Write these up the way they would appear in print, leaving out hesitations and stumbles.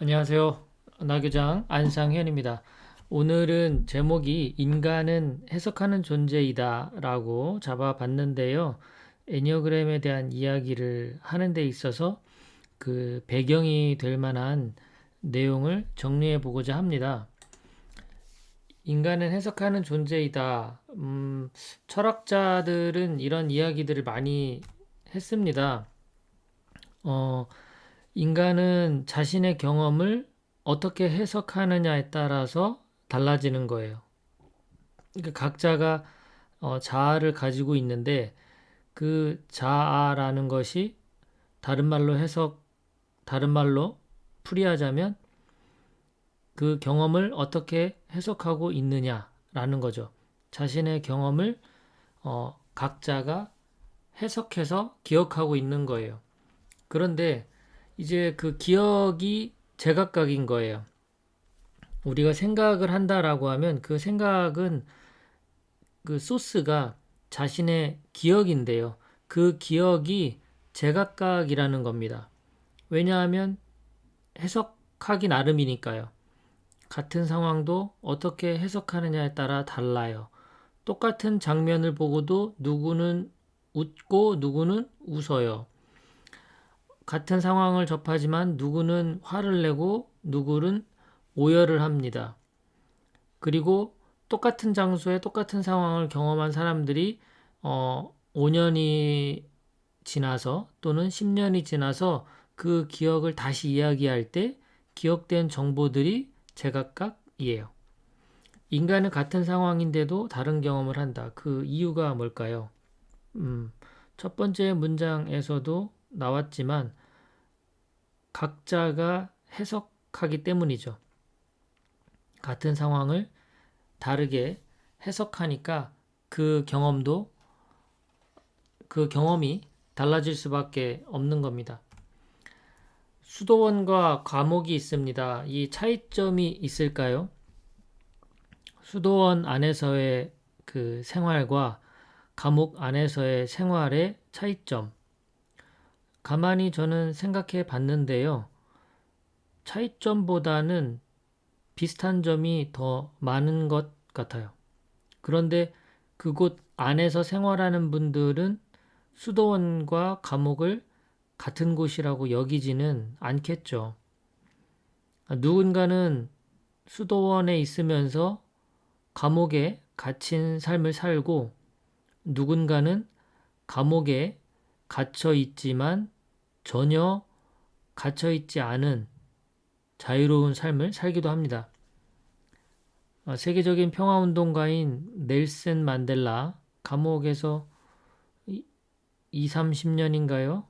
안녕하세요. 나교장 안상현입니다. 오늘은 제목이 인간은 해석하는 존재이다 라고 잡아봤는데요. 애니어그램에 대한 이야기를 하는 데 있어서 그 배경이 될 만한 내용을 정리해 보고자 합니다. 인간은 해석하는 존재이다. 철학자들은 이런 이야기들을 많이 했습니다. 어, 인간은 자신의 경험을 어떻게 해석하느냐에 따라서 달라지는 거예요. 그러니까 각자가 자아를 가지고 있는데 그 자아라는 것이 다른 말로 풀이하자면 그 경험을 어떻게 해석하고 있느냐라는 거죠. 자신의 경험을 각자가 해석해서 기억하고 있는 거예요. 그런데 이제 그 기억이 제각각인 거예요. 우리가 생각을 한다라고 하면 그 생각은 그 소스가 자신의 기억인데요. 그 기억이 제각각이라는 겁니다. 왜냐하면 해석하기 나름이니까요. 같은 상황도 어떻게 해석하느냐에 따라 달라요. 똑같은 장면을 보고도 누구는 웃고 누구는 웃어요. 같은 상황을 접하지만 누구는 화를 내고 누구는 오열을 합니다. 그리고 똑같은 장소에 똑같은 상황을 경험한 사람들이 5년이 지나서 또는 10년이 지나서 그 기억을 다시 이야기할 때 기억된 정보들이 제각각이에요. 인간은 같은 상황인데도 다른 경험을 한다. 그 이유가 뭘까요? 첫 번째 문장에서도 나왔지만 각자가 해석하기 때문이죠. 같은 상황을 다르게 해석하니까 그 경험이 달라질 수밖에 없는 겁니다. 수도원과 감옥이 있습니다. 이 차이점이 있을까요? 수도원 안에서의 그 생활과 감옥 안에서의 생활의 차이점. 가만히 저는 생각해 봤는데요. 차이점보다는 비슷한 점이 더 많은 것 같아요. 그런데 그곳 안에서 생활하는 분들은 수도원과 감옥을 같은 곳이라고 여기지는 않겠죠. 누군가는 수도원에 있으면서 감옥에 갇힌 삶을 살고 누군가는 감옥에 갇혀 있지만 전혀 갇혀 있지 않은 자유로운 삶을 살기도 합니다. 세계적인 평화운동가인 넬슨 만델라 감옥에서 2, 30년인가요?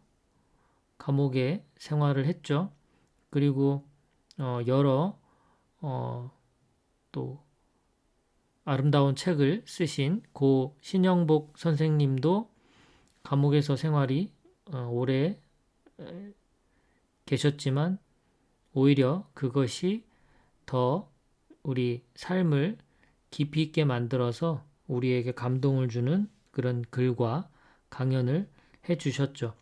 감옥에 생활을 했죠. 그리고 여러 또 아름다운 책을 쓰신 고 신영복 선생님도 감옥에서 생활이 오래 계셨지만 오히려 그것이 더 우리 삶을 깊이 있게 만들어서 우리에게 감동을 주는 그런 글과 강연을 해 주셨죠.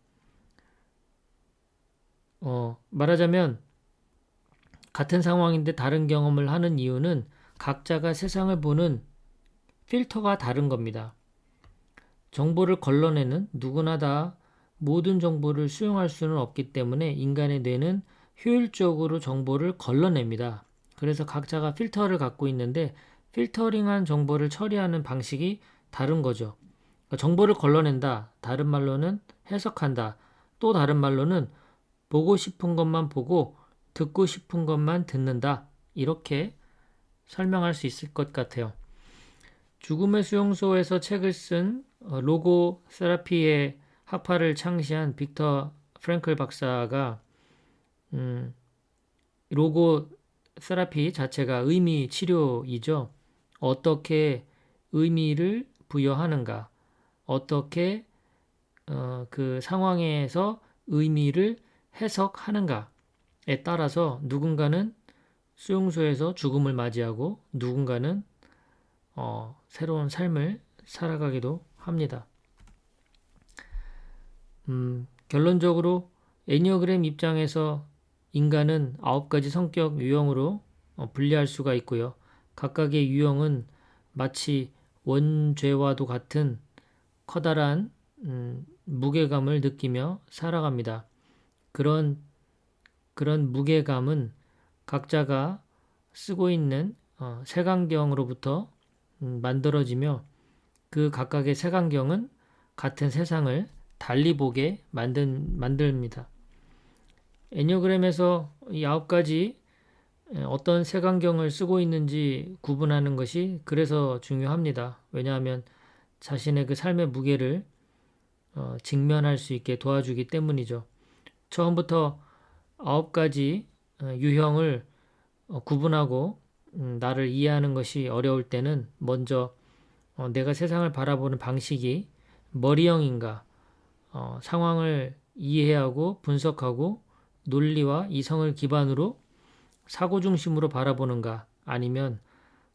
말하자면 같은 상황인데 다른 경험을 하는 이유는 각자가 세상을 보는 필터가 다른 겁니다. 정보를 걸러내는 누구나 다 모든 정보를 수용할 수는 없기 때문에 인간의 뇌는 효율적으로 정보를 걸러냅니다. 그래서 각자가 필터를 갖고 있는데 필터링한 정보를 처리하는 방식이 다른 거죠. 그러니까 정보를 걸러낸다. 다른 말로는 해석한다. 또 다른 말로는 보고 싶은 것만 보고 듣고 싶은 것만 듣는다. 이렇게 설명할 수 있을 것 같아요. 죽음의 수용소에서 책을 쓴 로고 세라피의 학파를 창시한 빅터 프랭클 박사가 로고 세라피 자체가 의미 치료이죠. 어떻게 의미를 부여하는가, 어떻게 그 상황에서 의미를 해석하는가에 따라서 누군가는 수용소에서 죽음을 맞이하고 누군가는 새로운 삶을 살아가기도 합니다. 결론적으로 애니어그램 입장에서 인간은 9가지 성격 유형으로 분리할 수가 있고요. 각각의 유형은 마치 원죄와도 같은 커다란 무게감을 느끼며 살아갑니다. 그런 무게감은 각자가 쓰고 있는 색안경으로부터 만들어지며 그 각각의 색안경은 같은 세상을 달리 보게 만듭니다. 애니어그램에서 이 9가지 어떤 색안경을 쓰고 있는지 구분하는 것이 그래서 중요합니다. 왜냐하면 자신의 그 삶의 무게를 직면할 수 있게 도와주기 때문이죠. 처음부터 9가지 유형을 구분하고 나를 이해하는 것이 어려울 때는 먼저 내가 세상을 바라보는 방식이 머리형인가, 상황을 이해하고 분석하고 논리와 이성을 기반으로 사고 중심으로 바라보는가, 아니면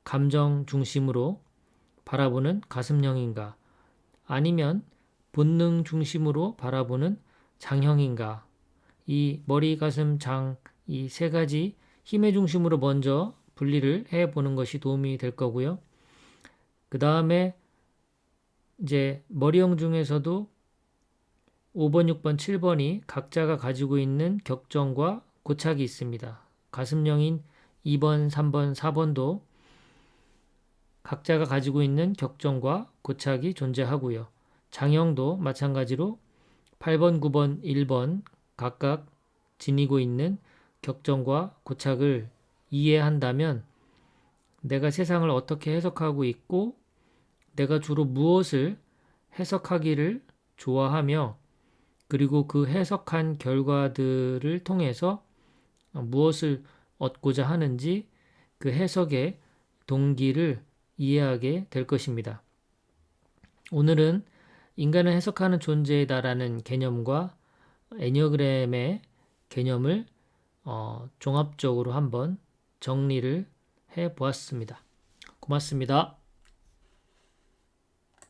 감정 중심으로 바라보는 가슴형인가, 아니면 본능 중심으로 바라보는 장형인가. 이 머리, 가슴, 장, 이 3가지 힘의 중심으로 먼저 분리를 해보는 것이 도움이 될 거고요. 그 다음에 이제 머리형 중에서도 5번, 6번, 7번이 각자가 가지고 있는 격정과 고착이 있습니다. 가슴형인 2번, 3번, 4번도 각자가 가지고 있는 격정과 고착이 존재하고요. 장형도 마찬가지로 8번, 9번, 1번 각각 지니고 있는 격정과 고착을 이해한다면 내가 세상을 어떻게 해석하고 있고 내가 주로 무엇을 해석하기를 좋아하며 그리고 그 해석한 결과들을 통해서 무엇을 얻고자 하는지 그 해석의 동기를 이해하게 될 것입니다. 오늘은 인간을 해석하는 존재이다라는 개념과 애니어그램의 개념을 종합적으로 한번 정리를 해 보았습니다. 고맙습니다.